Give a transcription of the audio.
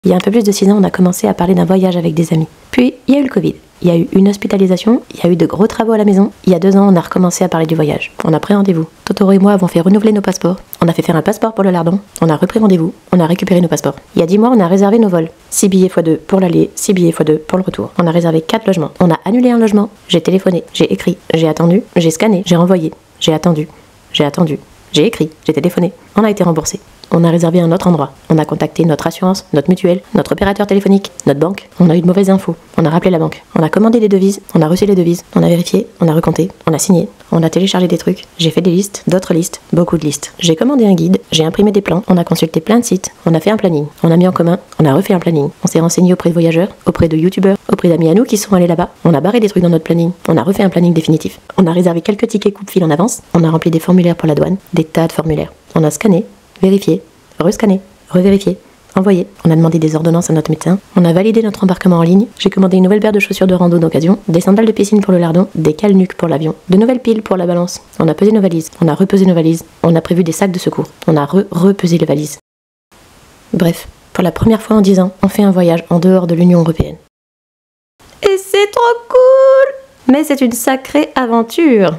Il y a un peu plus de 6 ans, on a commencé à parler d'un voyage avec des amis. Puis, il y a eu le Covid. Il y a eu une hospitalisation, il y a eu de gros travaux à la maison. Il y a 2 ans, on a recommencé à parler du voyage. On a pris rendez-vous. Totoro et moi avons fait renouveler nos passeports. On a fait faire un passeport pour le lardon. On a repris rendez-vous. On a récupéré nos passeports. Il y a 10 mois, on a réservé nos vols. 6 billets x2 pour l'aller, 6 billets x2 pour le retour. On a réservé 4 logements. On a annulé un logement. J'ai téléphoné, j'ai écrit, j'ai attendu, j'ai scanné, j'ai renvoyé, j'ai attendu, j'ai écrit, j'ai téléphoné. On a été remboursé. On a réservé un autre endroit. On a contacté notre assurance, notre mutuelle, notre opérateur téléphonique, notre banque. On a eu de mauvaises infos. On a rappelé la banque. On a commandé des devises. On a reçu les devises. On a vérifié. On a recompté. On a signé. On a téléchargé des trucs. J'ai fait des listes, d'autres listes, beaucoup de listes. J'ai commandé un guide. J'ai imprimé des plans. On a consulté plein de sites. On a fait un planning. On a mis en commun. On a refait un planning. On s'est renseigné auprès de voyageurs, auprès de youtubeurs, auprès d'amis à nous qui sont allés là-bas. On a barré des trucs dans notre planning. On a refait un planning définitif. On a réservé quelques tickets coupe-fil en avance. On a rempli des formulaires pour la douane. Des tas de formulaires. On a scanné, vérifié, rescanner, revérifier, envoyer. On a demandé des ordonnances à notre médecin. On a validé notre embarquement en ligne. J'ai commandé une nouvelle paire de chaussures de rando d'occasion, des sandales de piscine pour le lardon, des cale-nuques pour l'avion, de nouvelles piles pour la balance. On a pesé nos valises. On a repesé nos valises. On a prévu des sacs de secours. On a repesé les valises. Bref, pour la première fois en 10 ans, on fait un voyage en dehors de l'Union européenne. Et c'est trop cool! Mais c'est une sacrée aventure!